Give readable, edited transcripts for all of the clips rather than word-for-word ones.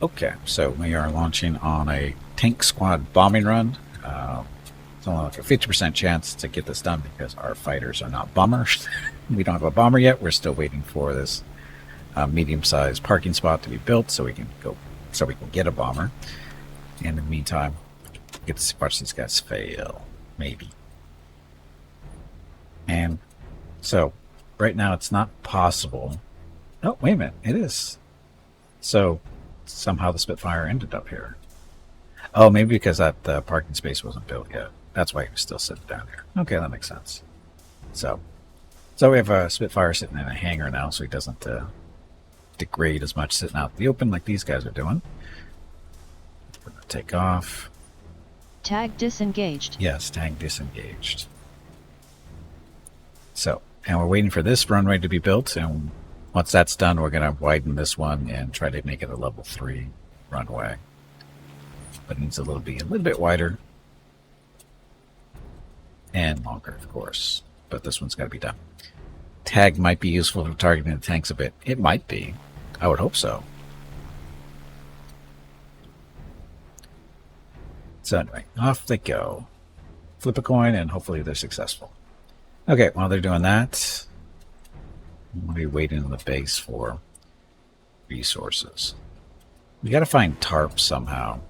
Okay, so we are launching on a tank squad bombing run. It's only like a 50% chance to get this done because our fighters are not bombers. We don't have a bomber yet. We're still waiting for this medium-sized parking spot to be built so we can get a bomber. And in the meantime, get to watch these guys fail, maybe. And so, right now, it's not possible. Oh, wait a minute, it is. So somehow the Spitfire ended up here. Oh, maybe because that parking space wasn't built yet. That's why he was still sitting down here. Okay, that makes sense. So, so we have a Spitfire sitting in a hangar now, so he doesn't degrade as much sitting out in the open like these guys are doing. We're gonna take off. Tag disengaged. Yes, tag disengaged. So, and we're waiting for this runway to be built, and once that's done, we're going to widen this one and try to make it a level 3 runway. But it needs a little bit wider and longer, of course. But this one's got to be done. Tag might be useful for targeting the tanks a bit. It might be. I would hope so. So anyway, off they go. Flip a coin and hopefully they're successful. Okay, while they're doing that, we'll be waiting in the base for resources. We got to find tarps somehow.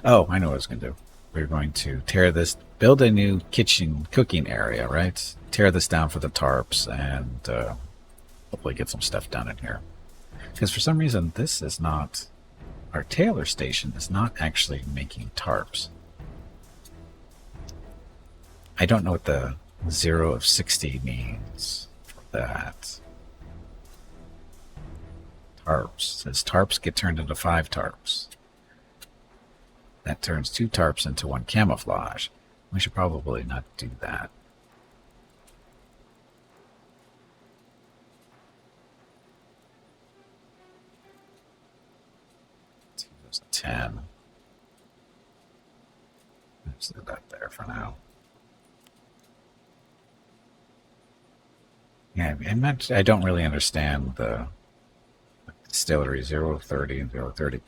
Oh, I know what I was going to do. We're going to tear this, build a new kitchen cooking area, right? Tear this down for the tarps and hopefully get some stuff done in here. Because for some reason, this is not, our Taylor station is not actually making tarps. I don't know what the 0 of 60 means for that. Tarps. It says tarps get turned into 5 tarps. That turns 2 tarps into 1 camouflage. We should probably not do that. Let's use 10. Let's leave that there for now. Yeah, I don't really understand the distillery 030 and 030.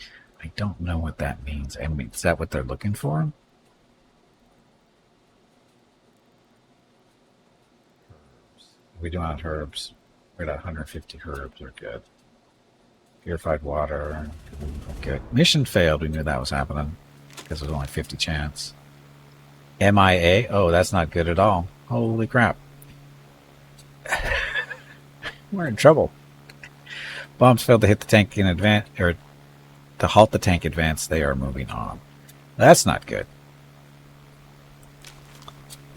I don't know what that means. I mean, is that what they're looking for? We do want herbs. We're at 150 herbs. We're good. Purified water. Good. Mission failed. We knew that was happening because it was only 50 chance. MIA. Oh, that's not good at all. Holy crap. We're in trouble. Bombs failed to hit the tank in advance, or to halt the tank advance. They are moving on. That's not good.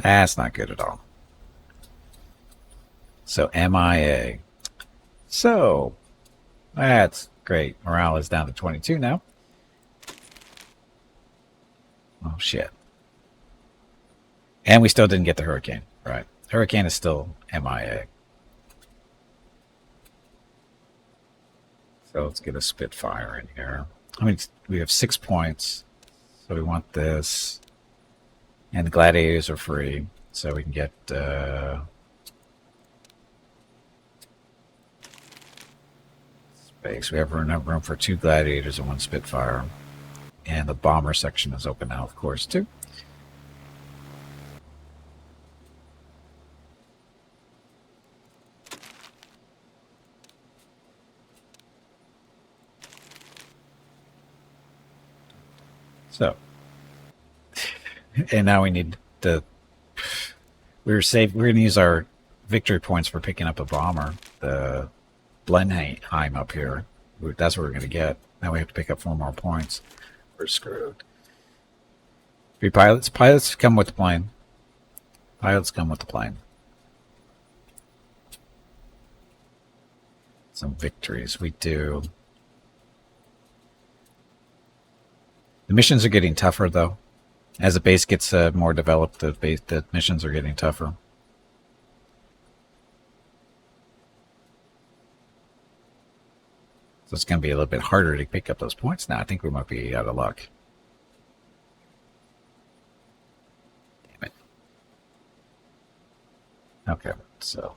That's not good at all. So MIA. So that's great. Morale is down to 22 now. Oh shit. And we still didn't get the hurricane. Right. Hurricane is still MIA. So let's get a Spitfire in here. I mean, we have 6 points. So we want this. And the gladiators are free. So we can get space. We have enough room for 2 gladiators and 1 Spitfire. And the bomber section is open now, of course, too. So, and now we need the. We're safe. We're going to use our victory points for picking up a bomber. The Blenheim up here. That's what we're going to get. Now we have to pick up 4 more points. We're screwed. 3 pilots. Pilots come with the plane. Pilots come with the plane. Some victories. We do. The missions are getting tougher, though. As the base gets more developed, the missions are getting tougher. So it's going to be a little bit harder to pick up those points now. I think we might be out of luck. Damn it. Okay, so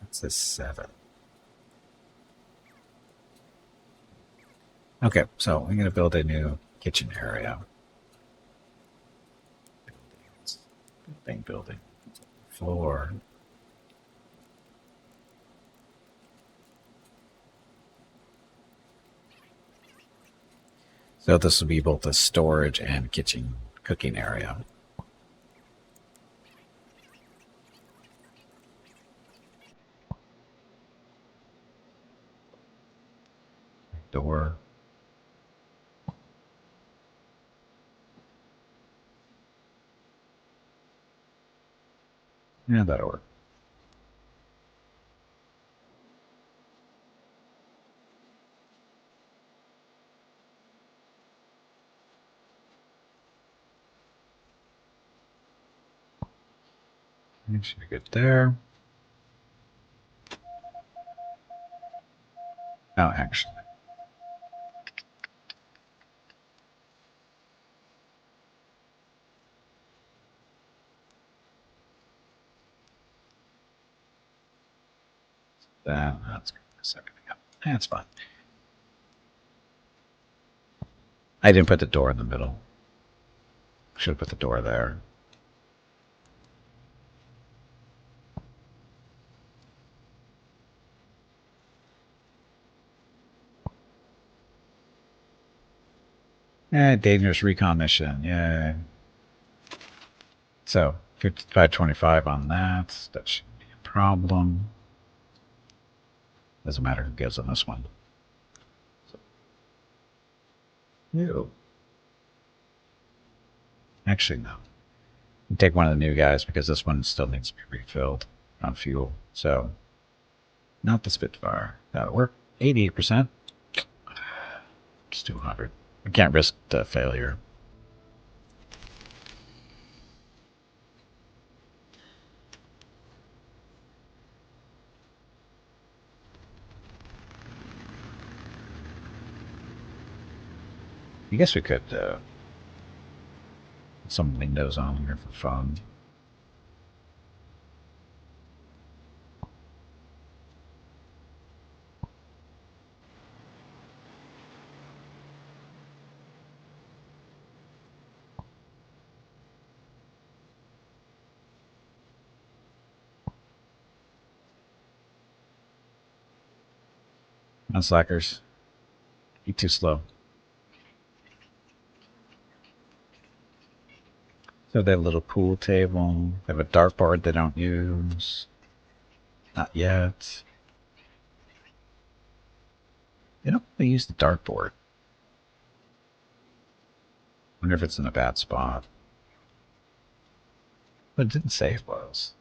that's a 7. Okay, so I'm going to build a new kitchen area. Building. Floor. So this will be both a storage and kitchen cooking area. Door. Yeah, that'll work. Should be good there. Oh, actually. That's going to mess everything up. That's fine. I didn't put the door in the middle. Should have put the door there. Dangerous recon mission. Yay. So, 5525 on that. That shouldn't be a problem. Doesn't matter who goes on this one. So, ew. Actually, no. Take one of the new guys because this one still needs to be refilled on fuel. So, not the Spitfire. That'll work. 88%. It's 200. I can't risk the failure. I guess we could put some windows on here for fun. Slackers. You're too slow. So they have a little pool table. They have a dartboard they don't use. Not yet. They don't really use the dartboard. Wonder if it's in a bad spot. But it didn't say it was.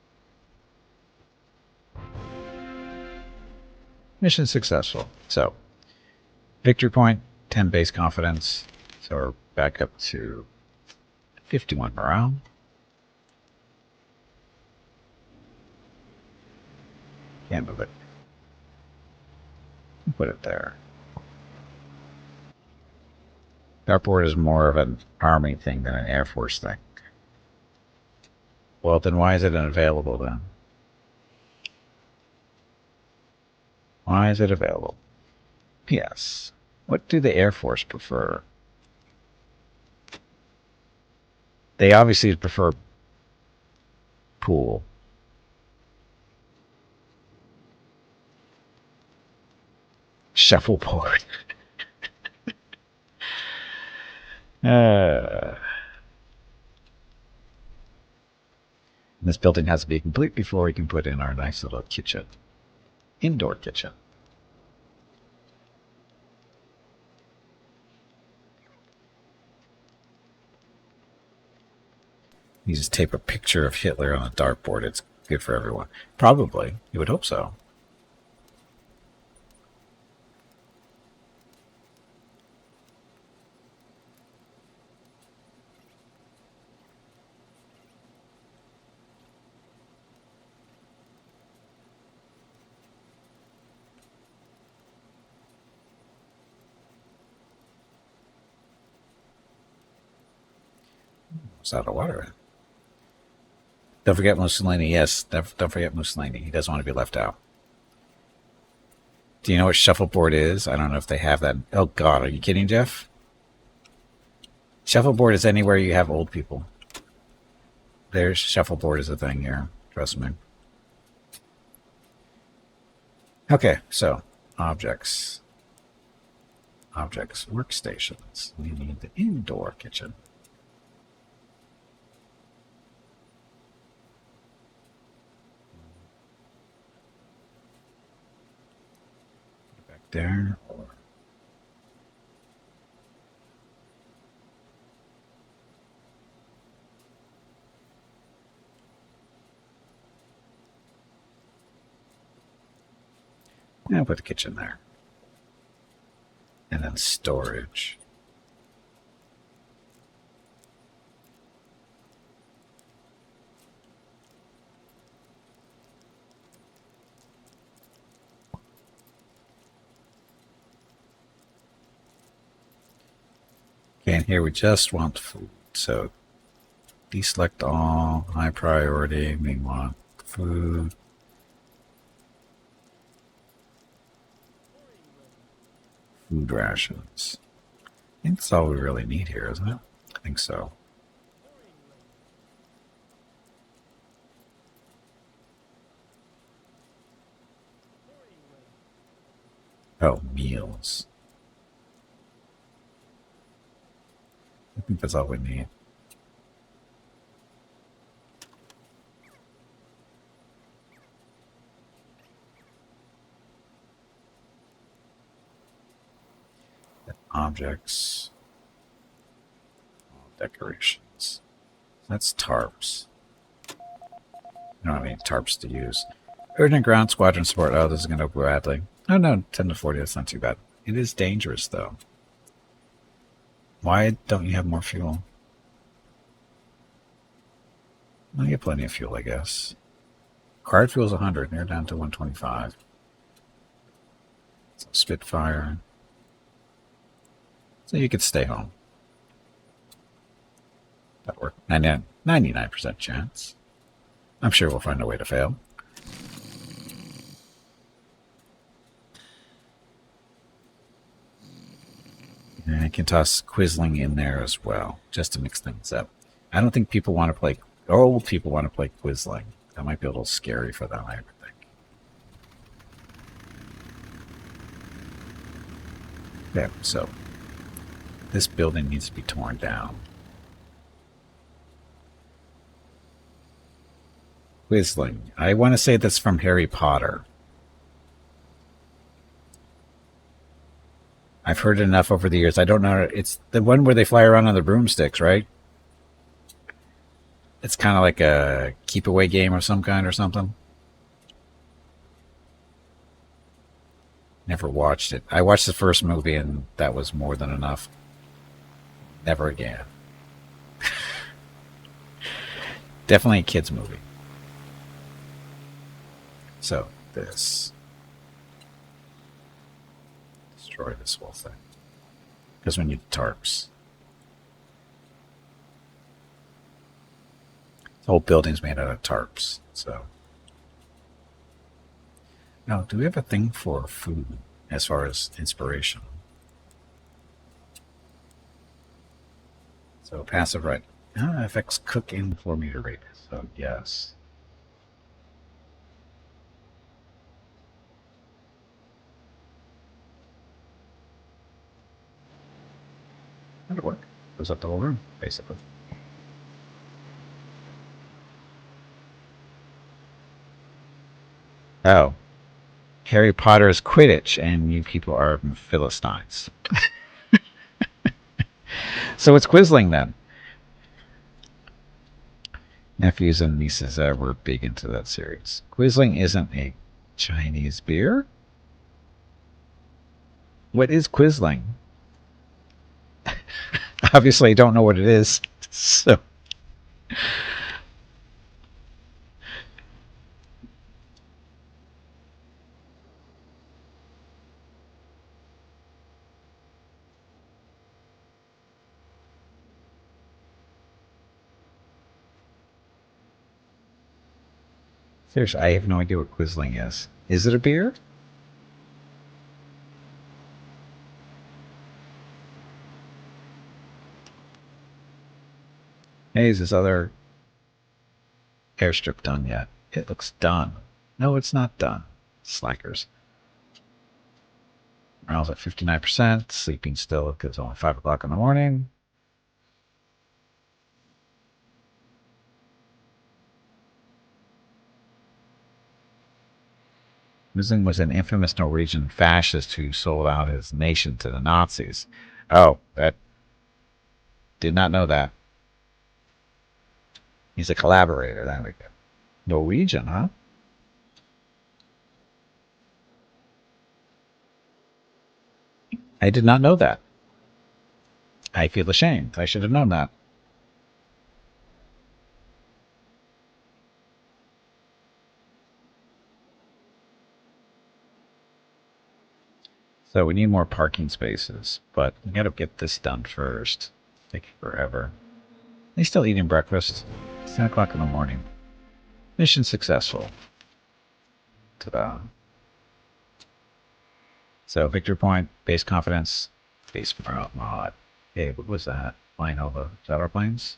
Mission successful. So, victory point, 10 base confidence. So we're back up to 51 morale. Can't move it. Put it there. Dartboard is more of an army thing than an Air Force thing. Well, then why is it unavailable then? Why is it available? P.S. What do the Air Force prefer? They obviously prefer pool. Shuffleboard. This building has to be complete before we can put in our nice little kitchen. Indoor kitchen. You just tape a picture of Hitler on a dartboard. It's good for everyone. Probably. You would hope so. It's out of water. Don't forget Mussolini. Yes, don't forget Mussolini. He doesn't want to be left out. Do you know what shuffleboard is? I don't know if they have that. Oh God, are you kidding, Jeff? Shuffleboard is anywhere you have old people. There's shuffleboard is a thing here. Trust me. Okay, so objects. Objects, workstations. We need the indoor kitchen. Back there. I'll put the kitchen there. And then storage. Okay, and here we just want food. So deselect all, high priority. We want food. Food rations. I think that's all we really need here, isn't it? I think so. Oh, meals. I think that's all we need. Objects. Decorations. That's tarps. I don't have any tarps to use. Urgent ground squadron support. Oh, this is going to go badly. Oh no, 10 to 40. That's not too bad. It is dangerous, though. Why don't you have more fuel? I get plenty of fuel, I guess. Required fuel is 100. They're down to 125. So Spitfire. So you could stay home. That worked. 99% chance. I'm sure we'll find a way to fail. And I can toss Quisling in there as well, just to mix things up. I don't think people want to play, old people want to play Quisling. That might be a little scary for them, I would think. Yeah, so this building needs to be torn down. Quisling. I want to say that's from Harry Potter. I've heard it enough over the years. I don't know. It's the one where they fly around on the broomsticks, right? It's kind of like a keep away game of some kind or something. Never watched it. I watched the first movie and that was more than enough. Never again. Definitely a kid's movie. So, this. Destroy this whole thing. Because we need tarps. The whole building's made out of tarps. So. Now, do we have a thing for food as far as inspiration? So, passive right. Affects cook in 4-meter radius. So, yes. That'll work. Goes up the whole room, basically. Oh. Harry Potter is Quidditch, and you people are Philistines. So it's Quisling then. Nephews and nieces were big into that series. Quisling isn't a Chinese beer? What is Quisling? Obviously, I don't know what it is. So. Seriously, I have no idea what Quisling is. Is it a beer? Hey, is this other airstrip done yet? It looks done. No, it's not done. Slackers. Morale's at 59%. Sleeping still because it's only 5 o'clock in the morning. Musin was an infamous Norwegian fascist who sold out his nation to the Nazis. Oh, that did not know that. He's a collaborator. That we go. Norwegian, huh? I did not know that. I feel ashamed. I should have known that. So we need more parking spaces, but we gotta get this done first. Take forever. They still eating breakfast. It's 10 o'clock in the morning. Mission successful. Ta-da. So Victory Point, base confidence, base mod. Hey, what was that? Flying over. Is that our planes?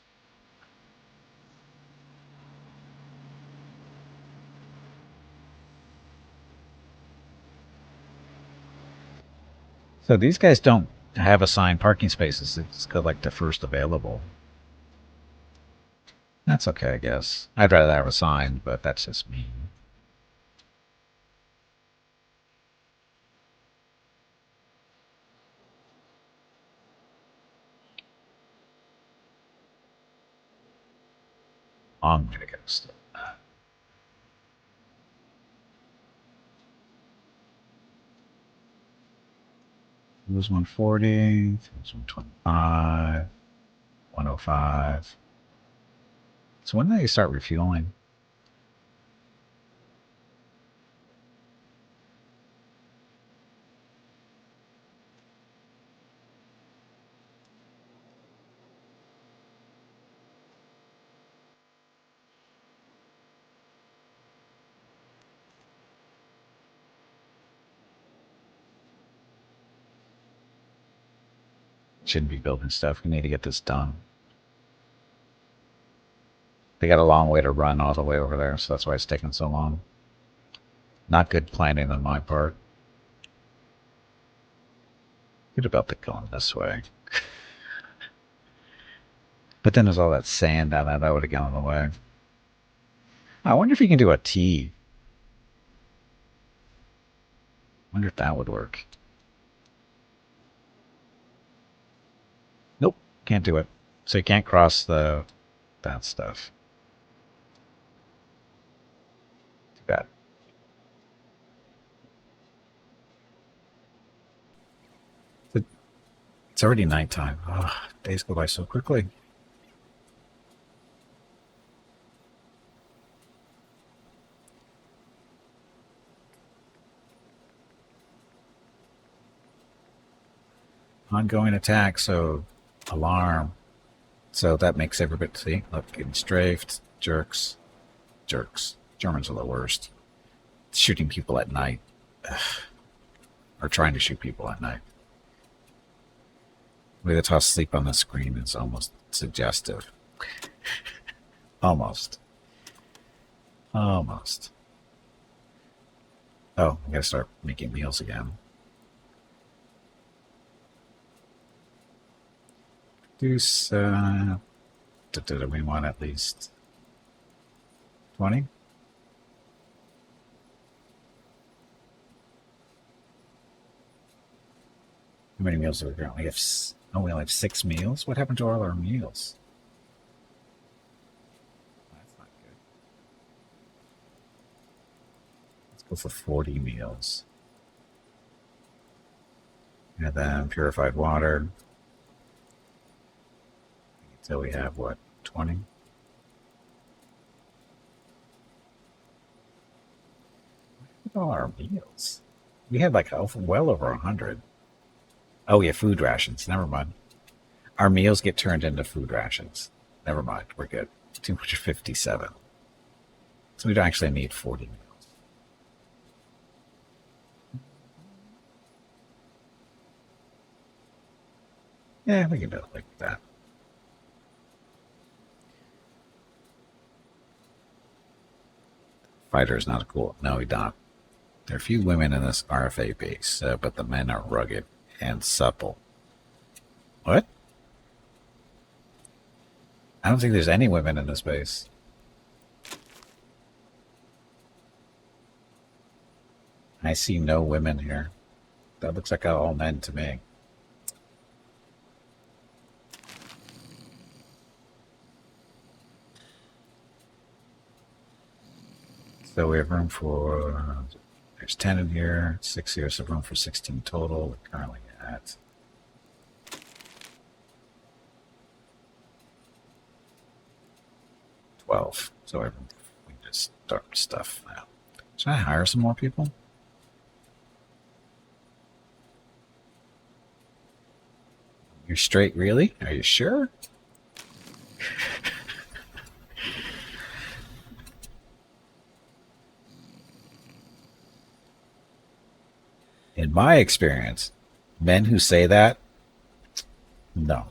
So these guys don't have assigned parking spaces. They just go like the first available. That's okay, I guess. I'd rather have assigned, but that's just me. I'm gonna go still. It was 140, it was 125, 105. So when did they start refueling? Shouldn't be building stuff. We need to get this done. They got a long way to run all the way over there, so that's why it's taking so long. Not good planning on my part. Good about the going this way. But then there's all that sand down there that would have gone in the way. I wonder if you can do a T. Wonder if that would work. Nope, can't do it. So you can't cross that stuff. Too bad. It's already nighttime. Oh, days go by so quickly. Ongoing attack, so alarm. So that makes everybody see. Look, getting strafed. Jerks. Jerks. Germans are the worst. Shooting people at night. Ugh. Or trying to shoot people at night. The way they toss sleep on the screen is almost suggestive. Almost. Almost. Oh, I gotta start making meals again. Deuce, we want at least 20? How many meals do we currently have? Oh, we only have 6 meals? What happened to all our meals? That's not good. Let's go for 40 meals. And then purified water. So we have what, 20? Look at all our meals. We had like well over 100. Oh, yeah, food rations. Never mind. Our meals get turned into food rations. Never mind. We're good. 257. So we don't actually need 40 meals. Yeah, we can do it like that. Fighter is not a cool. No, he not. There are few women in this RFA base, but the men are rugged and supple. What? I don't think there's any women in this base. I see no women here. That looks like all men to me. So we have room for, there's 10 in here, 6 here, so room for 16 total. We're currently at 12. So we can just start stuff now. Should I hire some more people? You're straight, really? Are you sure? In my experience, men who say that, no.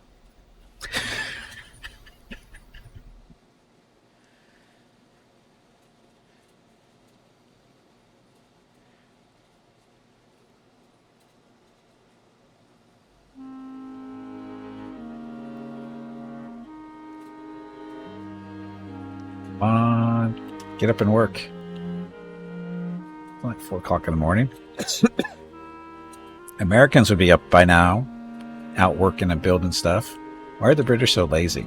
Come on, get up and work. It's like 4 o'clock in the morning. Americans would be up by now, out working and building stuff. Why are the British so lazy?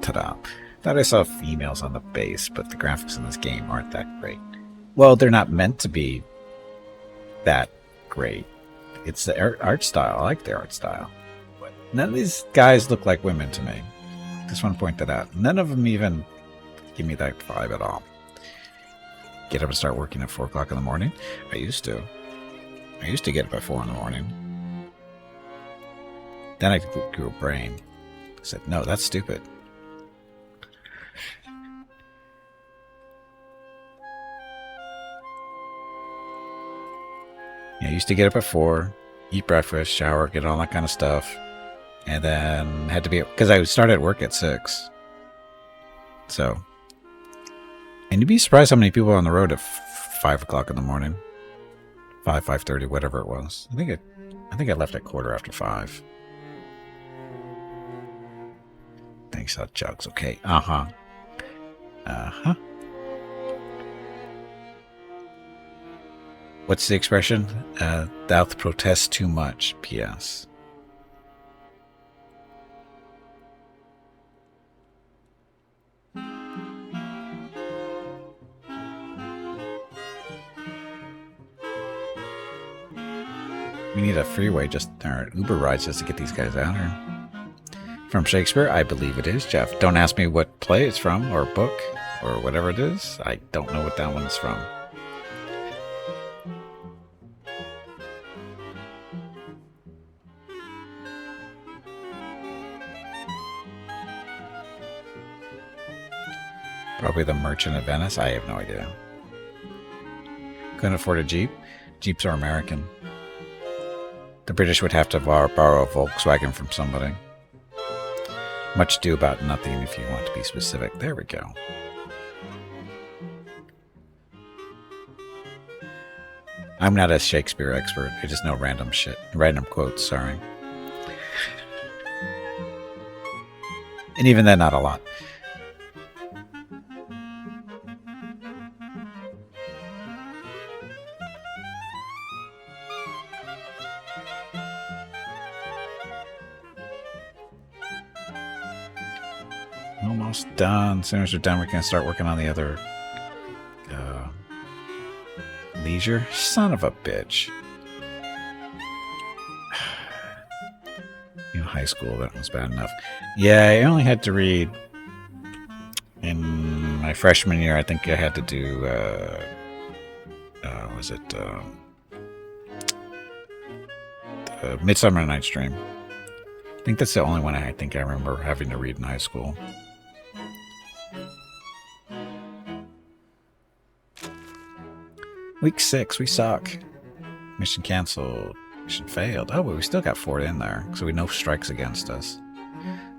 Ta-da. Thought I saw females on the base, but the graphics in this game aren't that great. Well, they're not meant to be that great. It's the art style. I like their art style. But none of these guys look like women to me. Just want to point that out. None of them even give me that vibe at all. Get up and start working at 4 o'clock in the morning? I used to get up at 4 in the morning. Then I grew a brain. I said, no, that's stupid. Yeah, I used to get up at 4, eat breakfast, shower, get all that kind of stuff. And then had to be, because I started at work at 6. So, and you'd be surprised how many people are on the road at 5 o'clock in the morning. 5:30, whatever it was. I think I left at 5:15. Thanks, hot jugs. Okay. Uh-huh. What's the expression? Thou protests too much. P.S. We need a freeway or Uber rides just to get these guys out here. From Shakespeare? I believe it is, Jeff. Don't ask me what play it's from, or book, or whatever it is. I don't know what that one's from. Probably The Merchant of Venice? I have no idea. Couldn't afford a Jeep? Jeeps are American. The British would have to borrow a Volkswagen from somebody. Much ado about nothing if you want to be specific. There we go. I'm not a Shakespeare expert. I just know random shit. Random quotes, sorry. And even then, not a lot. Almost done. As soon as we're done, we can start working on the other leisure. Son of a bitch. In high school, that was bad enough. Yeah, I only had to read in my freshman year. I think I had to do Midsummer Night's Dream. I think that's the only one I think I remember having to read in high school. Week 6, we suck. Mission canceled. Mission failed. Oh, but we still got 4 in there, so we no strikes against us.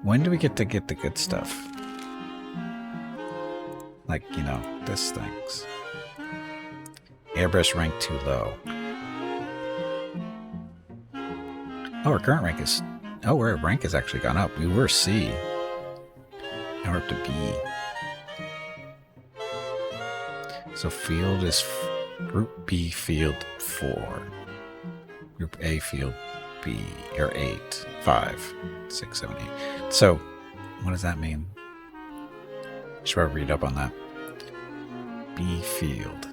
When do we get to get the good stuff? Like, you know, this things. Airbrush rank too low. Oh, our current rank is... Oh, our rank has actually gone up. We were C. Now we're up to B. So field is Group B field 4. Group A field B, or 8. 5, 6, 7, 8. So, what does that mean? Should I read up on that? B field.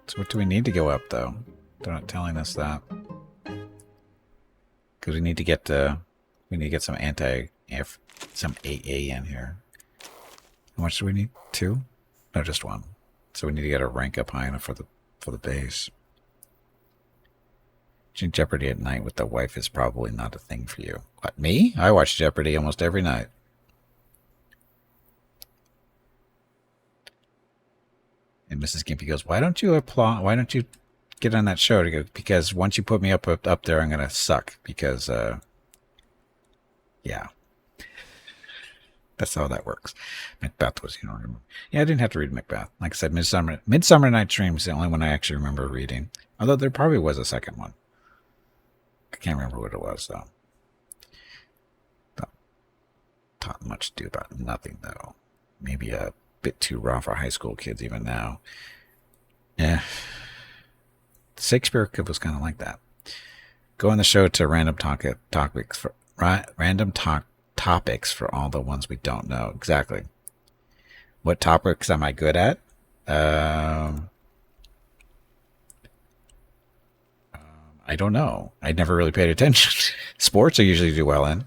So what do we need to go up, though? They're not telling us that. Because we need to get some some AA in here. How much do we need? 2? No, just 1. So we need to get a rank up high enough for the base. Watching Jeopardy at night with the wife is probably not a thing for you. What, me? I watch Jeopardy almost every night. And Mrs. Gimpy goes, why don't you apply? Why don't you get on that show? To go, because once you put me up there, I'm gonna suck. Because yeah, that's how that works. Macbeth was, you know, yeah, I didn't have to read Macbeth. Like I said, Midsummer Night's Dream is the only one I actually remember reading. Although there probably was a second one. I can't remember what it was though. Not much to do about nothing though. Maybe a bit too raw for high school kids even now. Yeah. Shakespeare was kind of like that. Go on the show to random topics for all the ones we don't know. Exactly. What topics am I good at? I don't know. I never really paid attention. Sports I usually do well in.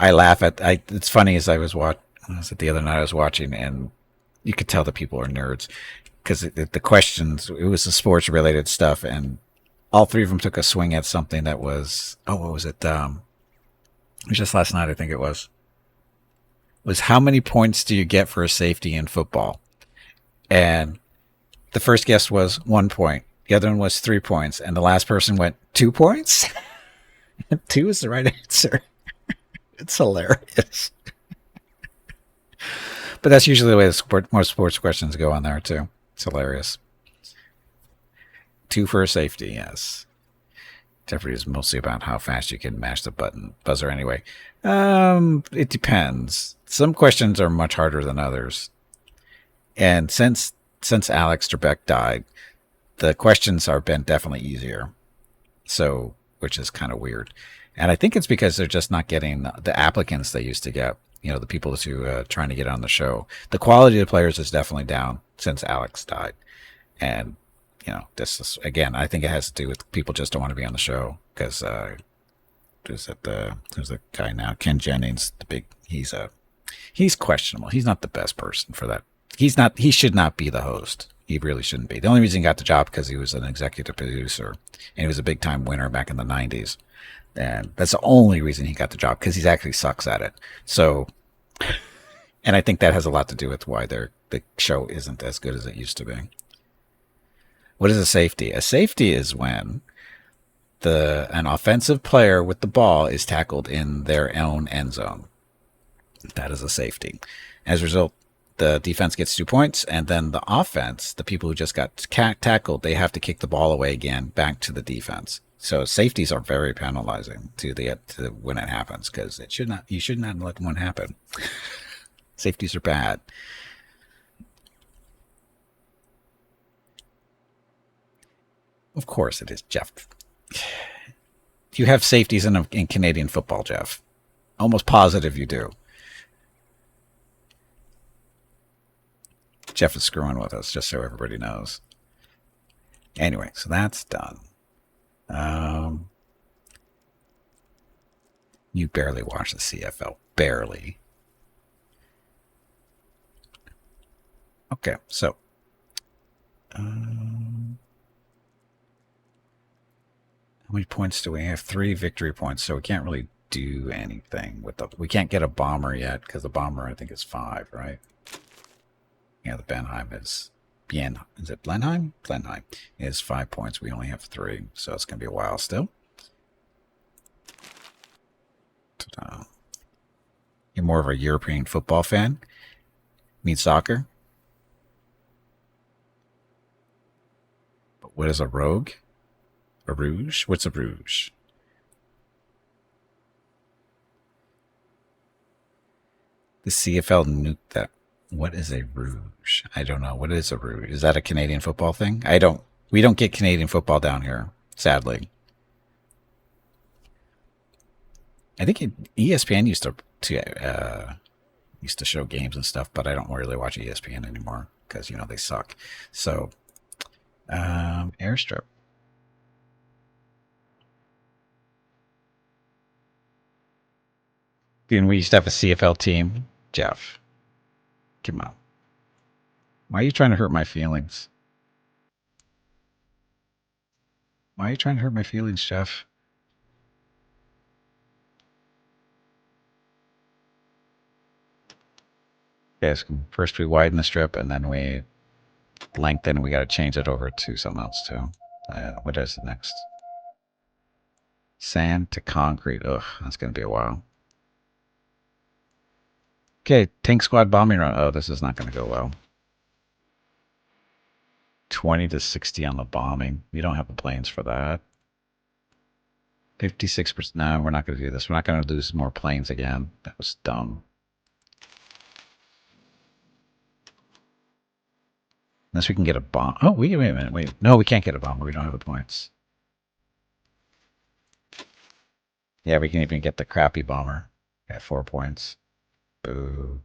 I laugh at. It's funny as I was the other night I was watching, and you could tell that people are nerds because the questions, it was the sports related stuff, and all three of them took a swing at something that was, what was it? It was just last night, I think it was how many points do you get for a safety in football? And the first guess was 1 point. The other one was 3 points. And the last person went 2 points. 2 is the right answer. It's hilarious. But that's usually the way most sports questions go on there, too. It's hilarious. 2 for a safety, yes. Jeopardy is mostly about how fast you can mash the buzzer anyway. It depends. Some questions are much harder than others. And since Alex Trebek died, the questions are been definitely easier. So, which is kind of weird. And I think it's because they're just not getting the applicants they used to get. You know, the people who are trying to get on the show. The quality of the players is definitely down since Alex died. And, you know, this is, again, I think it has to do with people just don't want to be on the show. Because, who's the guy now? Ken Jennings, he's questionable. He's not the best person for that. He should not be the host. He really shouldn't be. The only reason he got the job because he was an executive producer and he was a big time winner back in the 90s. And that's the only reason he got the job, because he actually sucks at it. So, and I think that has a lot to do with why the show isn't as good as it used to be. What is a safety? A safety is when an offensive player with the ball is tackled in their own end zone. That is a safety. As a result, the defense gets 2 points, and then the offense, the people who just got tackled, they have to kick the ball away again back to the defense. So safeties are very penalizing to when it happens, because you should not let one happen. Safeties are bad. Of course it is, Jeff. You have safeties in Canadian football, Jeff. Almost positive you do. Jeff is screwing with us, just so everybody knows. Anyway, so that's done. You barely watch the CFL. Barely. Okay, so. How many points do we have? 3 victory points, so we can't really do anything with we can't get a bomber yet, because the bomber, I think, is 5, right? Yeah, the Benheim is... Is it Blenheim? Blenheim is 5 points. We only have 3, so it's going to be a while still. Ta-da. You're more of a European football fan? Mean soccer? But what is a rogue? A rouge? What's a rouge? The CFL nuked that. What is a rouge? I don't know. What is a rouge? Is that a Canadian football thing? We don't get Canadian football down here, sadly. I think ESPN used to show games and stuff, but I don't really watch ESPN anymore because they suck. So, Airstrip. And we used to have a CFL team, Jeff. Come on. Why are you trying to hurt my feelings? Why are you trying to hurt my feelings, Jeff? Okay, so first we widen the strip and then we lengthen. We got to change it over to something else too. What is the next? Sand to concrete. Ugh, that's going to be a while. Okay, tank squad bombing run. Oh, this is not going to go well. 20 to 60 on the bombing. We don't have the planes for that. 56%. No, we're not going to do this. We're not going to lose more planes again. That was dumb. Unless we can get a bomb. Oh, wait a minute. Wait. No, we can't get a bomber. We don't have the points. Yeah, we can even get the crappy bomber at 4 points. Boo.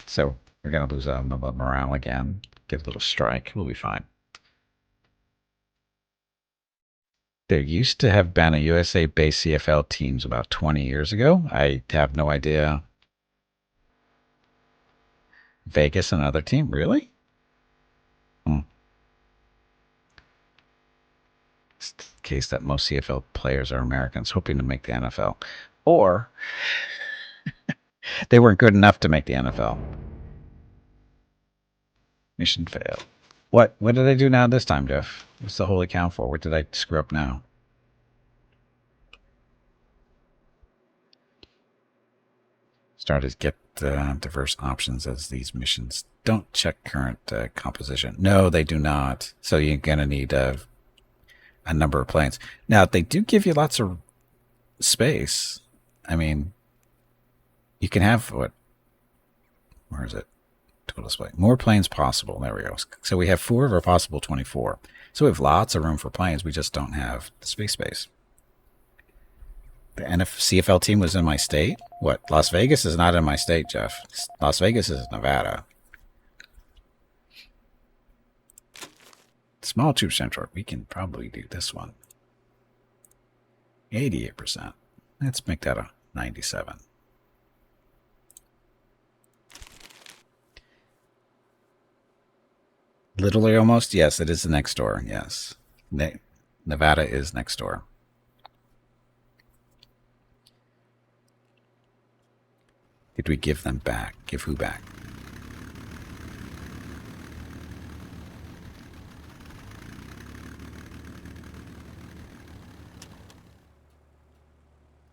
So we're going to lose morale again. Get a little strike. We'll be fine. There used to have been a USA-based CFL teams about 20 years ago. I have no idea. Vegas, another team? Really? It's the case that most CFL players are Americans hoping to make the NFL. Or they weren't good enough to make the NFL. Mission failed. What did I do now this time, Jeff? What's the holy count for? What did I screw up now? Start is get diverse options as these missions don't check current composition. No, they do not. So you're going to need a number of planes. Now, they do give you lots of space. I mean, you can have what? Where is it? Total display. More planes possible. There we go. So we have 4 of our possible 24. So we have lots of room for planes. We just don't have the space. The CFL team was in my state. What? Las Vegas is not in my state, Jeff. Las Vegas is Nevada. Small troop central. We can probably do this one. 88%. Let's make that a 97. Literally almost? Yes, it is the next door. Yes. Nevada is next door. Did we give them back? Give who back?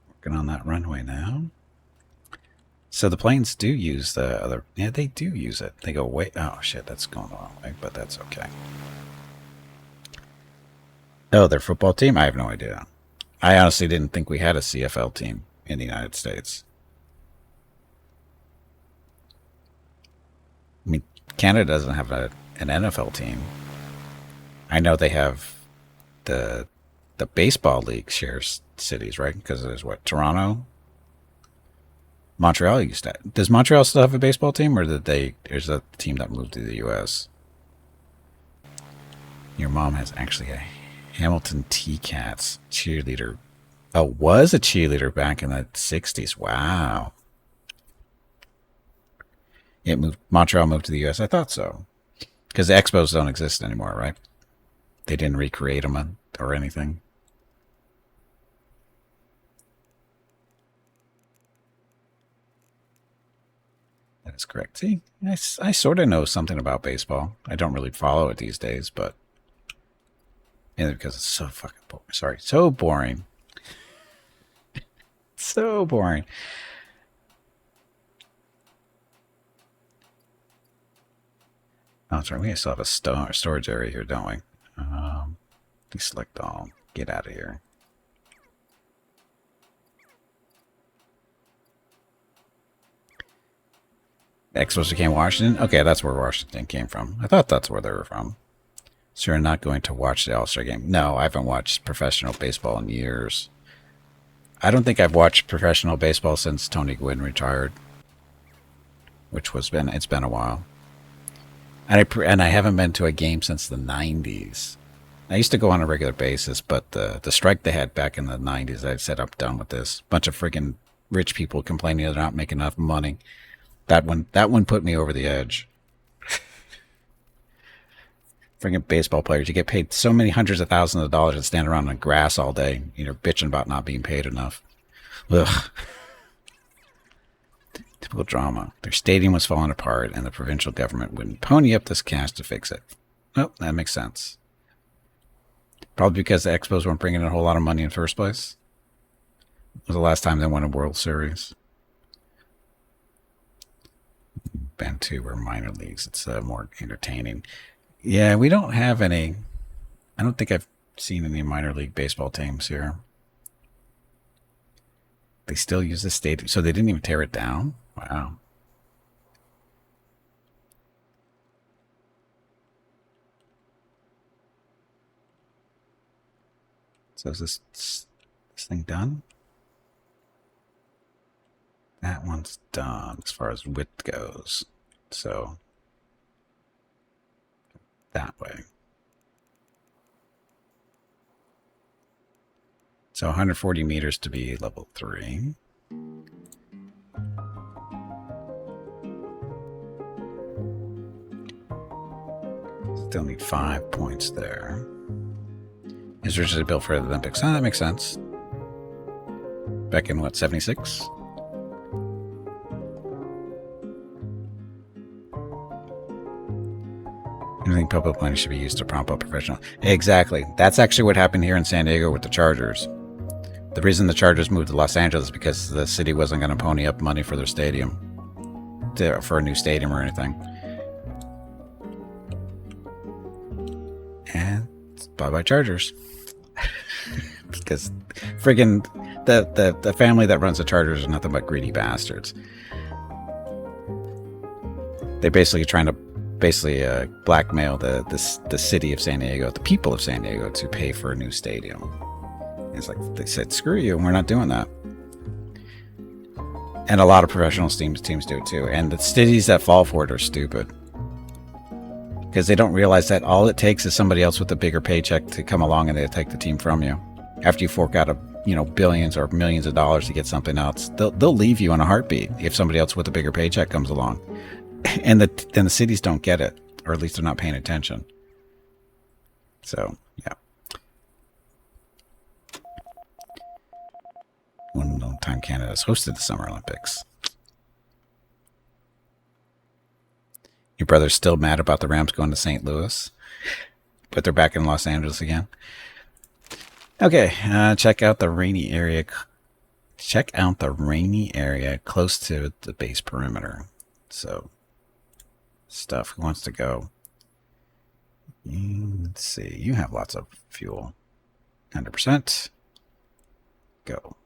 Working on that runway now. So the planes do use the other. Yeah, they do use it. They go way. Oh shit, that's going the wrong way, but that's okay. Oh, their football team? I have no idea. I honestly didn't think we had a CFL team in the United States. I mean, Canada doesn't have an NFL team. I know they have the baseball league shares cities, right? Because there's what, Toronto, Montreal used to. Does Montreal still have a baseball team, or there's a team that moved to the U.S.? Your mom has actually a Hamilton T-Cats cheerleader. Oh, was a cheerleader back in the 60s. Wow. Montreal moved to the U.S. I thought so. Because the Expos don't exist anymore, right? They didn't recreate them or anything. That is correct. See, I sort of know something about baseball. I don't really follow it these days, but mainly because it's so fucking boring. Sorry, so boring. So boring. Oh, that's right. We still have a storage area here, don't we? Deselect all. Get out of here. Expos became Washington? Okay, that's where Washington came from. I thought that's where they were from. So you're not going to watch the All-Star game? No, I haven't watched professional baseball in years. I don't think I've watched professional baseball since Tony Gwynn retired, which it's been a while. And I haven't been to a game since the 90s. I used to go on a regular basis, but the strike they had back in the 90s, I said, I'm done with this. Bunch of freaking rich people complaining they're not making enough money. That one put me over the edge. Freaking baseball players, you get paid so many hundreds of thousands of dollars to stand around in the grass all day, bitching about not being paid enough. Ugh. Typical drama. Their stadium was falling apart, and the provincial government wouldn't pony up this cash to fix it. Oh, that makes sense. Probably because the Expos weren't bringing in a whole lot of money in the first place. It was the last time they won a World Series. Bantu or minor leagues. It's more entertaining. Yeah, we don't have any. I don't think I've seen any minor league baseball teams here. They still use the stadium, so they didn't even tear it down. Wow. So is this thing done? That one's done as far as width goes. So that way. So 140 meters to be level 3. Still need 5 points there. Is originally built for the Olympics. Oh, that makes sense. Back in what, 76? Anything public money should be used to prompt up professional. Exactly. That's actually what happened here in San Diego with the Chargers. The reason the Chargers moved to Los Angeles is because the city wasn't going to pony up money for their stadium, for a new stadium or anything. And bye-bye Chargers. Because friggin' the family that runs the Chargers are nothing but greedy bastards. They're basically trying to blackmail the city of San Diego, the people of San Diego, to pay for a new stadium. It's like they said, screw you, we're not doing that. And a lot of professional teams do it too. And the cities that fall for it are stupid. Because they don't realize that all it takes is somebody else with a bigger paycheck to come along and they take the team from you. After you fork out billions or millions of dollars to get something else, they'll leave you in a heartbeat if somebody else with a bigger paycheck comes along. And then the cities don't get it, or at least they're not paying attention. So, yeah. One time Canada has hosted the Summer Olympics. Your brother's still mad about the Rams going to St. Louis, but they're back in Los Angeles again. Okay, check out the rainy area. Check out the rainy area close to the base perimeter. So, stuff. Who wants to go? Let's see. You have lots of fuel. 100%. Go.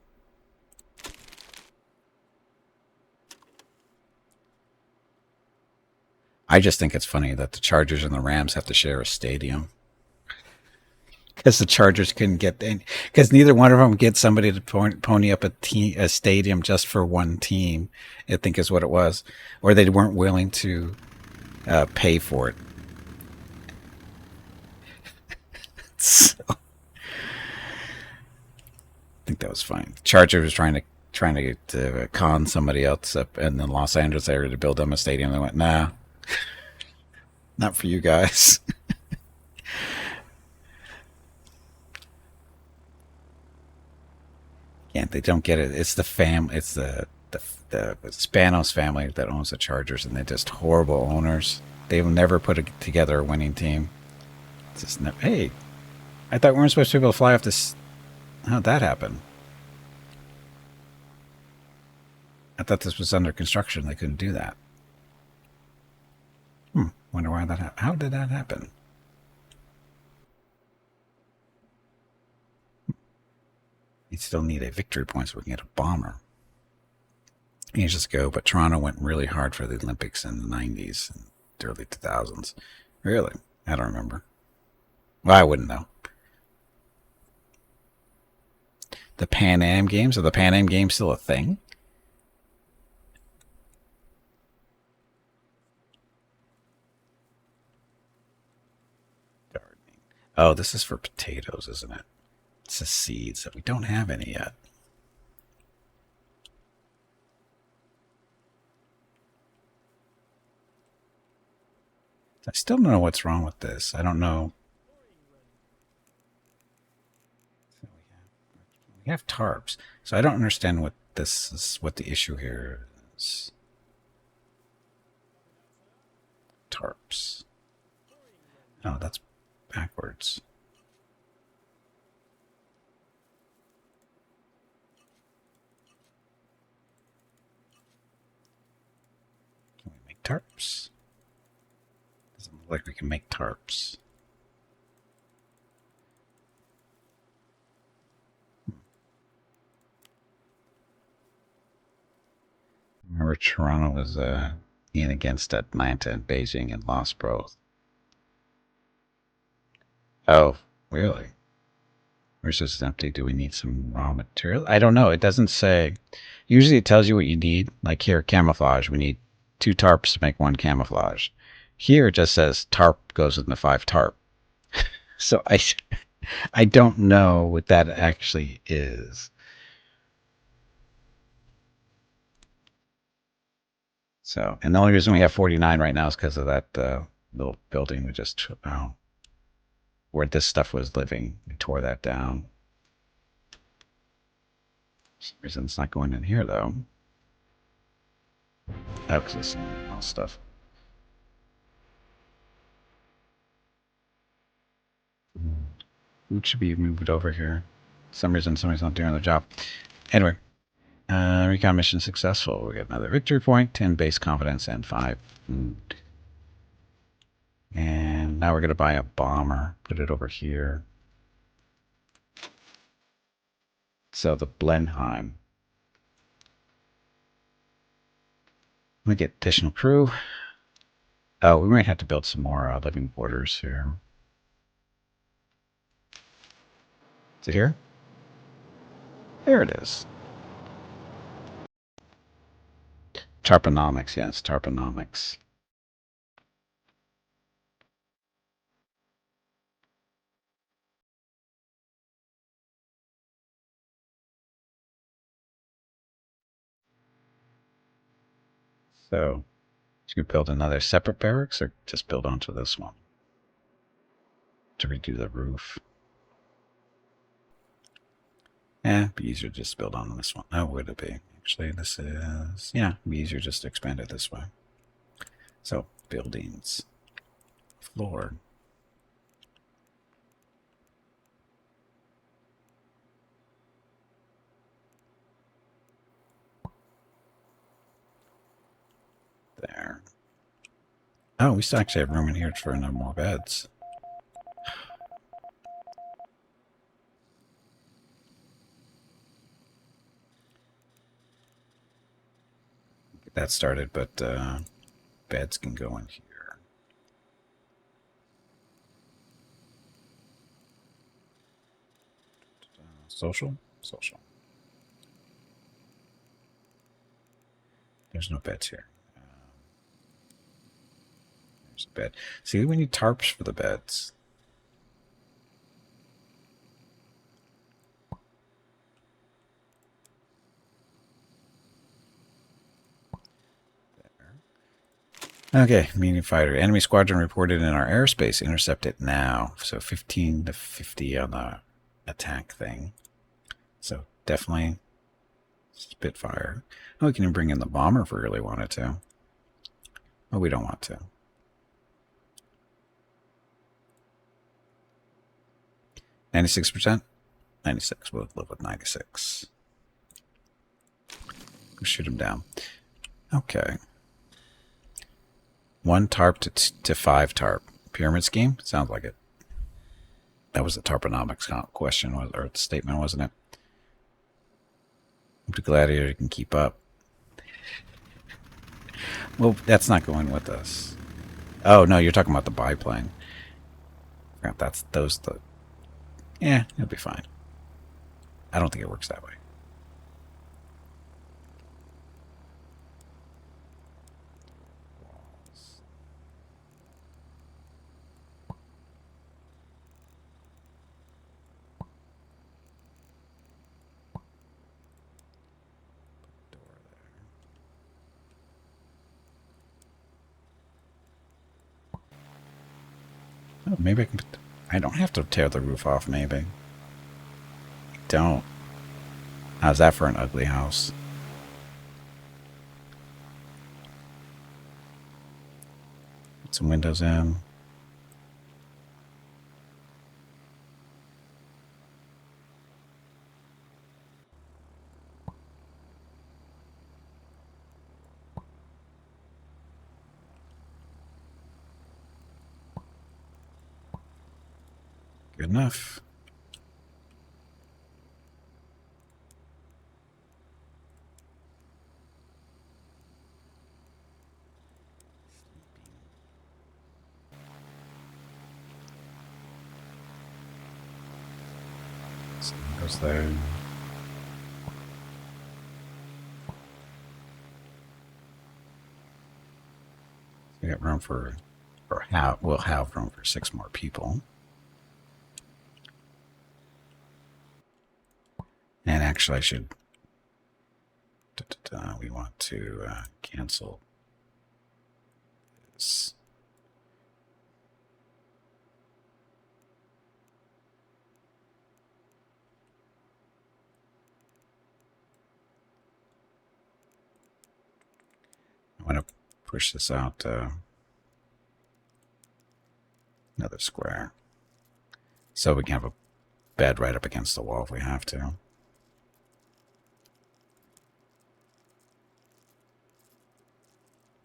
I just think it's funny that the Chargers and the Rams have to share a stadium. Because the Chargers couldn't get in. Because neither one of them get somebody to pony up a stadium just for one team, I think is what it was. Or they weren't willing to pay for it. So, I think that was fine. Chargers was trying to con somebody else up in the Los Angeles area to build them a stadium. They went, nah, not for you guys. Yeah, they don't get it. It's the It's the Spanos family that owns the Chargers, and they're just horrible owners. They've never put together a winning team. It's just hey, I thought we weren't supposed to be able to fly off this. How'd that happen? I thought this was under construction. They couldn't do that. Wonder why that happened. How did that happen? You still need a victory point so we can get a bomber. Ages ago, but Toronto went really hard for the Olympics in the 90s and early 2000s. Really? I don't remember. Well, I wouldn't know. The Pan Am Games? Are the Pan Am Games still a thing? Gardening. Oh, this is for potatoes, isn't it? It's the seeds that we don't have any yet. I still don't know what's wrong with this. I don't know. We have tarps, so I don't understand what this is. What the issue here is. Tarps. Oh, that's backwards. Can we make tarps? Doesn't look like we can make tarps. Remember, Toronto was in against Atlanta and Beijing and lost both. Oh, really? Where's this empty? Do we need some raw material? I don't know. It doesn't say. Usually it tells you what you need. Like here, camouflage. We need 2 tarps to make 1 camouflage. Here it just says tarp goes in the 5 tarp. So I don't know what that actually is. So, and the only reason we have 49 right now is because of that little building we just took out, where this stuff was living. We tore that down. For some reason it's not going in here though. Oh, because it's all stuff. Food should be moved over here. For some reason somebody's not doing their job. Anyway, recon mission successful. We get another victory point, 10 base confidence, and 5 food. And now we're going to buy a bomber. Put it over here. So the Blenheim. We get additional crew. Oh, we might have to build some more living quarters here. Is it here? There it is. Tarponomics, yes, tarponomics. So, should we build another separate barracks or just build onto this one to redo the roof? It'd be easier to just build on this one. How would it be? Actually, this is, yeah, it'd be easier just to expand it this way. So, buildings, floor. There. Oh, we still actually have room in here for no more beds. Get that started, but beds can go in here. Social? Social. There's no beds here. There's a bed. See, we need tarps for the beds. Okay, medium fighter. Enemy squadron reported in our airspace. Intercept it now. So 15 to 50 on the attack thing. So definitely Spitfire. Oh, we can even bring in the bomber if we really wanted to. But we don't want to. 96%? 96. We'll live with 96. Shoot him down. Okay. 1 tarp to 5 tarp. Pyramid scheme? Sounds like it. That was the tarponomics question, or statement, wasn't it? Hope the gladiator can keep up. Well, that's not going with us. Oh, no, you're talking about the biplane. That's those. Yeah, it'll be fine. I don't think it works that way. Oh, maybe I can. I don't have to tear the roof off. Maybe. Don't. How's that for an ugly house? Put some windows in. Good enough. So goes there. We got room for, we'll have room for 6 more people. And actually, I should. We want to cancel this. I want to push this out another square, so we can have a bed right up against the wall if we have to.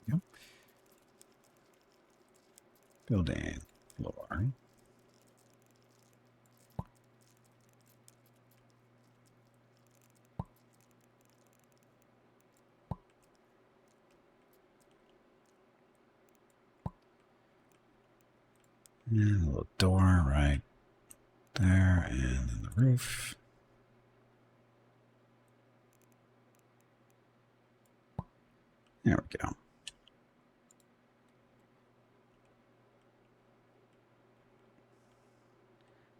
Yep. Building floor. And a little door right there, and then the roof. There we go.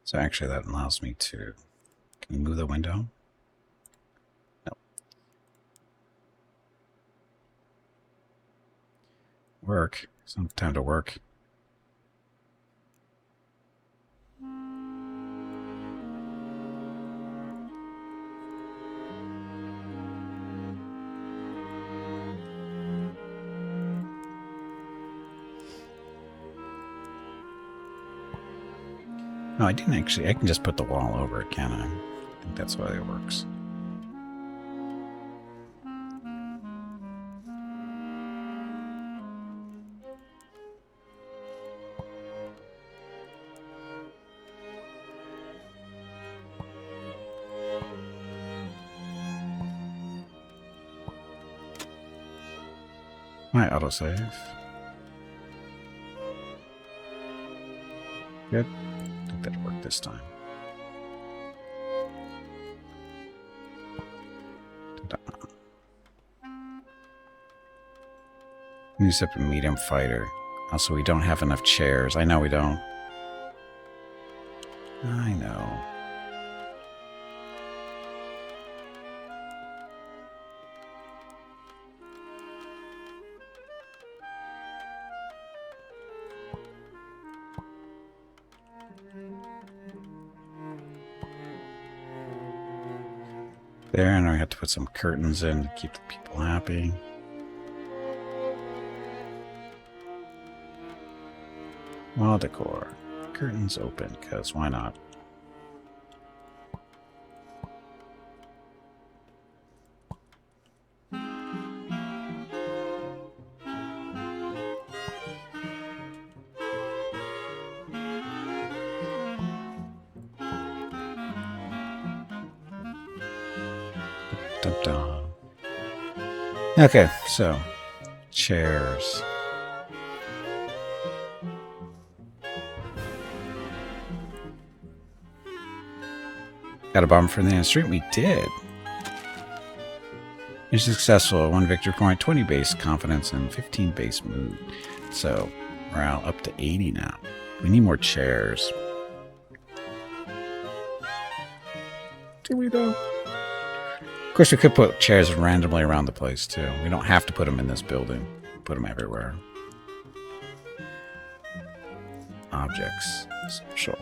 So actually that allows me to, can we move the window? No. Work. Some time to work. No, I didn't actually. I can just put the wall over it, can I? I think that's why it works. My autosave. Good. I think that'll work this time. New separate medium fighter. Also, we don't have enough chairs. I know we don't. I know. There, and I have to put some curtains in to keep the people happy. Wall decor. Curtains open, because why not? Dun, dun. Okay, so chairs. Got a bomb from the end street? We did. You're successful. 1 victory point, 20 base confidence, and 15 base mood. So morale up to 80 now. We need more chairs. Do we though? Of course, we could put chairs randomly around the place too. We don't have to put them in this building. Put them everywhere. Objects. Social.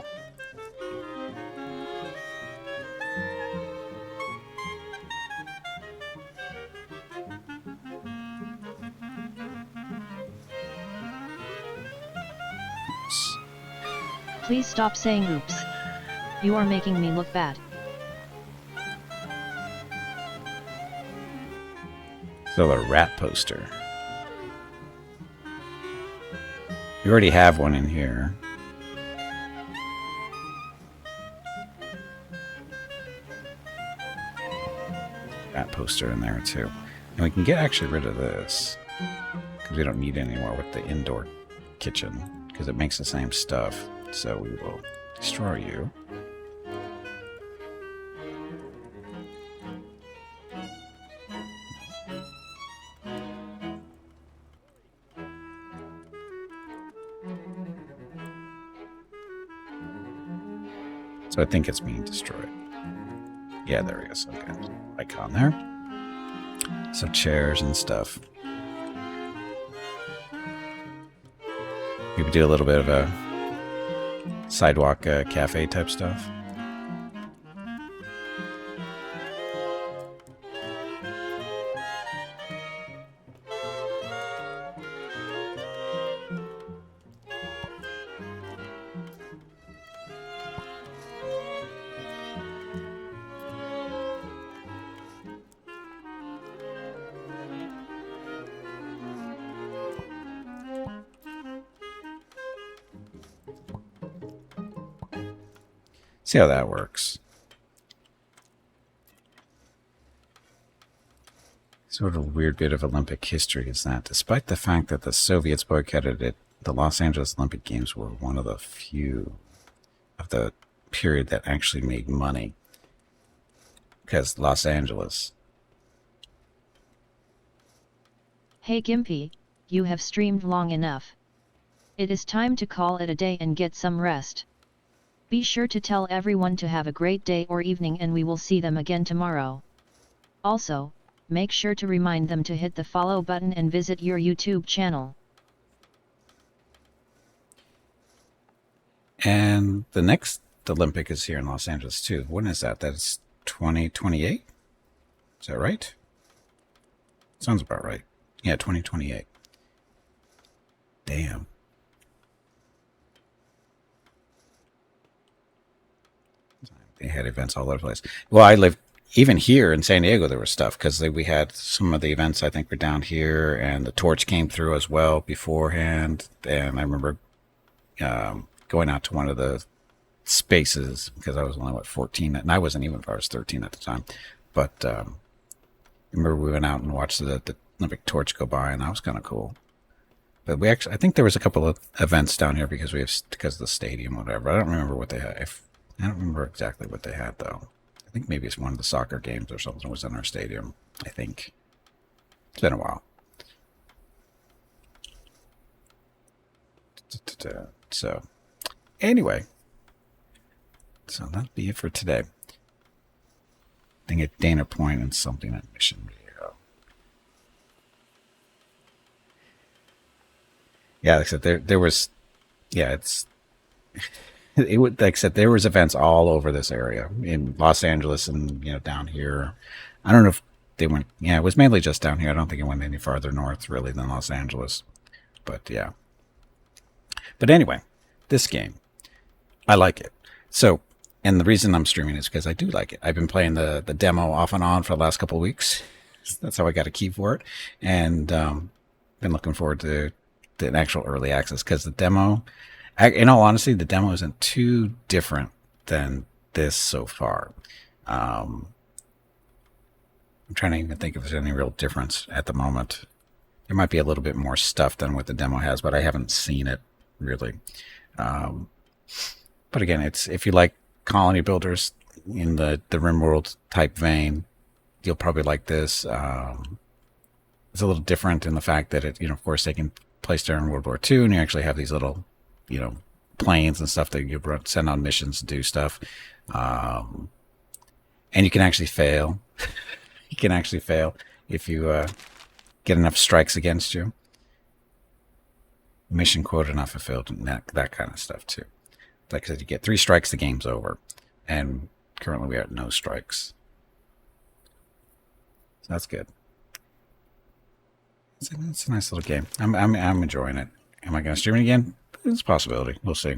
Please stop saying oops. You are making me look bad. So a rat poster. You already have one in here. Rat poster in there too. And we can get actually rid of this. Because we don't need it anymore with the indoor kitchen. Because it makes the same stuff. So we will destroy you. So I think it's being destroyed. Yeah, there it is. Okay. Icon there. So chairs and stuff. Maybe do a little bit of a sidewalk cafe type stuff. See how that works. Sort of weird bit of Olympic history is that despite the fact that the Soviets boycotted it, the Los Angeles Olympic Games were one of the few of the period that actually made money. Because Los Angeles. Hey Gimpy, you have streamed long enough. It is time to call it a day and get some rest. Be sure to tell everyone to have a great day or evening and we will see them again tomorrow. Also, make sure to remind them to hit the follow button and visit your YouTube channel. And the next Olympic is here in Los Angeles too. When is that? That's 2028? Is that right? Sounds about right. Yeah, 2028. Damn. They had events all over the place. Well, I lived even here in San Diego. There was stuff because we had some of the events. I think were down here, and the torch came through as well beforehand. And I remember going out to one of the spaces because I was only 14, and I wasn't even. I was 13 at the time, but I remember we went out and watched the Olympic torch go by, and that was kind of cool. But we actually, I think there was a couple of events down here because of the stadium, or whatever. I don't remember what they had. I don't remember exactly what they had, though. I think maybe it's one of the soccer games or something was in our stadium, I think. It's been a while. So, anyway. So, that'll be it for today. I think it's Dana Point and something at Mission Video. Yeah, like I said, there was... Yeah, it's... It would, like I said, there was events all over this area in Los Angeles and, down here. I don't know if they went, it was mainly just down here. I don't think it went any farther north really than Los Angeles, but yeah. But anyway, this game, I like it. So, and the reason I'm streaming is because I do like it. I've been playing the demo off and on for the last couple of weeks. That's how I got a key for it. And, been looking forward to the actual early access because the demo, in all honesty, the demo isn't too different than this so far. I'm trying to even think if there's any real difference at the moment. There might be a little bit more stuff than what the demo has, but I haven't seen it really. Um, but again, it's if you like colony builders in the RimWorld type vein, you'll probably like this. It's a little different in the fact that it, of course, they can place during World War II, and you actually have these little, planes and stuff that you send on missions to do stuff. And you can actually fail. You can actually fail if you get enough strikes against you. Mission quota not fulfilled, and that kind of stuff too. Like I said, you get 3 strikes, the game's over. And currently we are at no strikes. So that's good. It's a nice little game. I'm enjoying it. Am I going to stream it again? It's a possibility. We'll see.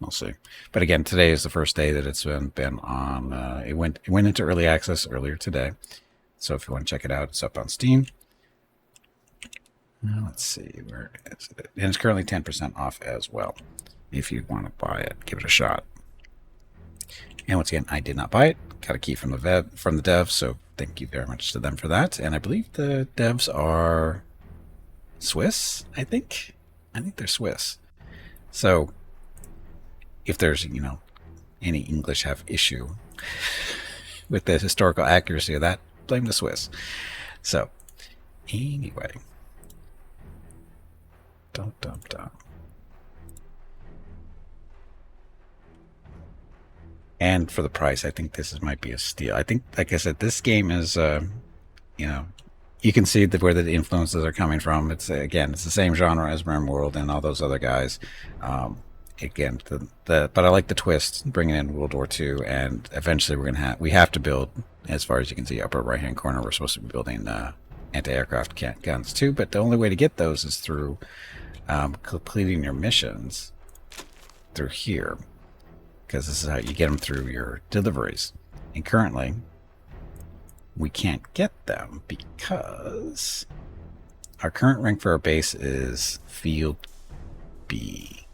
We'll see. But again, today is the first day that it's been on. It went into early access earlier today. So if you want to check it out, it's up on Steam. Let's see, where is it? And it's currently 10% off as well. If you want to buy it, give it a shot. And once again, I did not buy it. Got a key from the dev, so thank you very much to them for that. And I believe the devs are Swiss, I think. I think they're Swiss. So if there's, any English have issue with the historical accuracy of that, blame the Swiss. So anyway. Dum, dum, dum. And for the price, I think this might be a steal. I think, like I said, this game is, you can see where the influences are coming from. It's the same genre as RimWorld and all those other guys. Again, but I like the twist, bringing in World War II, and eventually we have to build, as far as you can see, upper right hand corner. We're supposed to be building anti-aircraft guns too, but the only way to get those is through completing your missions through here. Because this is how you get them through your deliveries. And currently, we can't get them because our current rank for our base is Field B.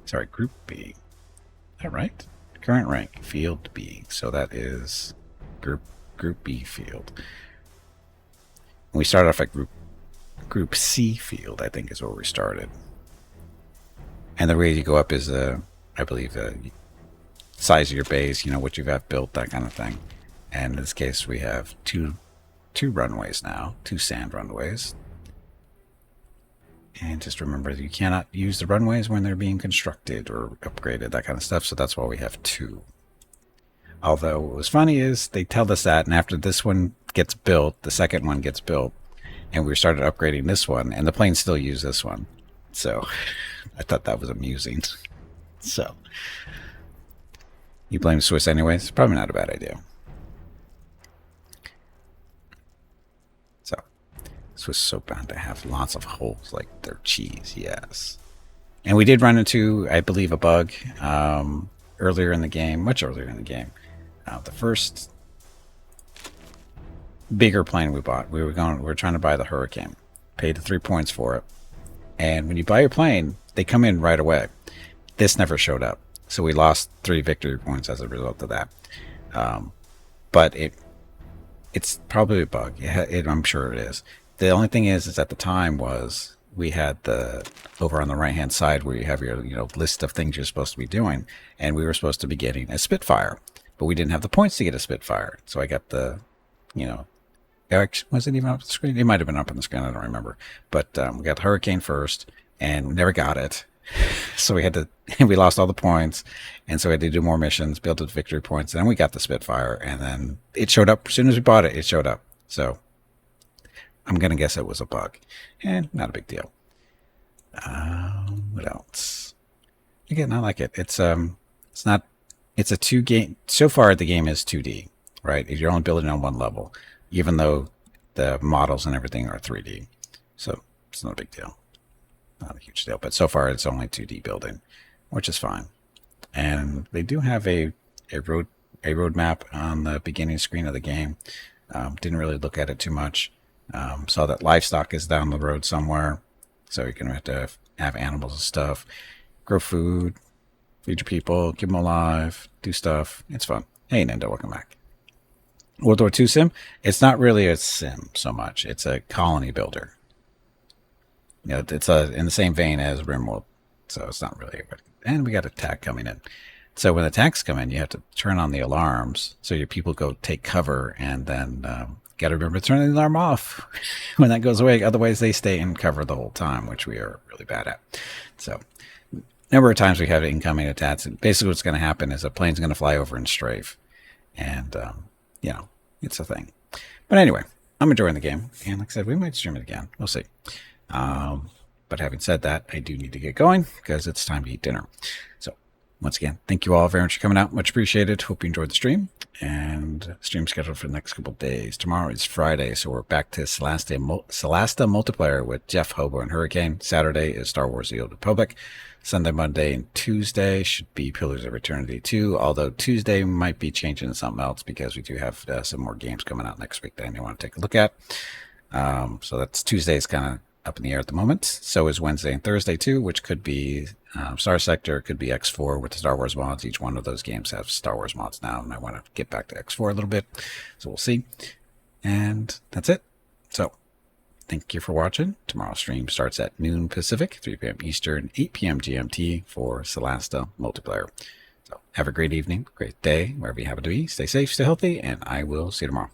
Sorry, Group B. Is that right? Current rank, Field B. So that is Group B field. We started off at Group C field, I think is where we started. And the way you go up is, I believe, size of your base, what you've got built, that kind of thing. And in this case, we have two runways now, 2 sand runways. And just remember, you cannot use the runways when they're being constructed or upgraded, that kind of stuff. So that's why we have 2. Although what was funny is they tell us that, and after this one gets built, the second one gets built, and we started upgrading this one, and the planes still use this one. So I thought that was amusing. So you blame Swiss anyways? Probably not a bad idea. So Swiss is so bound to have lots of holes like their cheese, yes. And we did run into, I believe, a bug earlier in the game, much earlier in the game. The first bigger plane we bought, we were trying to buy the Hurricane. Paid the 3 points for it. And when you buy your plane, they come in right away. This never showed up. So we lost 3 victory points as a result of that. But it's probably a bug. I'm sure it is. The only thing is at the time was we had over on the right-hand side where you have your list of things you're supposed to be doing. And we were supposed to be getting a Spitfire. But we didn't have the points to get a Spitfire. So I got Eric, was it even up on the screen? It might have been up on the screen. I don't remember. But we got the Hurricane first, and we never got it. So we lost all the points, and so we had to do more missions, build the victory points, and then we got the Spitfire, and then it showed up. As soon as we bought it, it showed up. So I'm going to guess it was a bug, and not a big deal. What else? Again, I like it. It's a 2 game. So far, the game is 2D, right? If you're only building on one level, even though the models and everything are 3D. So it's not a big deal. Not a huge deal. But so far it's only 2D building, which is fine. And they do have a roadmap on the beginning screen of the game. Didn't really look at it too much. Saw that livestock is down the road somewhere. So you're going to have to have animals and stuff. Grow food. Feed your people. Keep them alive. Do stuff. It's fun. Hey, Nendo, welcome back. World War II sim. It's not really a sim so much. It's a colony builder. You know, it's in the same vein as RimWorld, so it's not really. And we got attack coming in. So when attacks come in, you have to turn on the alarms so your people go take cover, and then got to remember to turn the alarm off when that goes away. Otherwise, they stay in cover the whole time, which we are really bad at. So, number of times we have incoming attacks, and basically what's going to happen is a plane's going to fly over and strafe, and you know, it's a thing. But anyway, I'm enjoying the game, and like I said, we might stream it again. We'll see. But having said that, I do need to get going because it's time to eat dinner. So once again, thank you all very much for coming out. Much appreciated. Hope you enjoyed the stream. And stream scheduled for the next couple of days. Tomorrow is Friday, so we're back to Celasta multiplayer with Jeff, Hobo, and Hurricane. Saturday is Star Wars: The Old Republic. Sunday, Monday, and Tuesday should be Pillars of Eternity 2, although Tuesday might be changing to something else because we do have some more games coming out next week that I want to take a look at. So that's Tuesday's kind of up in the air at the moment. So is Wednesday and Thursday too, which could be Star Sector, could be X4 with the Star Wars mods. Each one of those games have Star Wars mods now, and I want to get back to X4 a little bit, so we'll see. And that's it. So thank you for watching. Tomorrow's stream starts at noon Pacific, 3 p.m. Eastern, 8 p.m. GMT for Celasta multiplayer. So have a great evening, great day, wherever you happen to be. Stay safe, stay healthy, and I will see you tomorrow.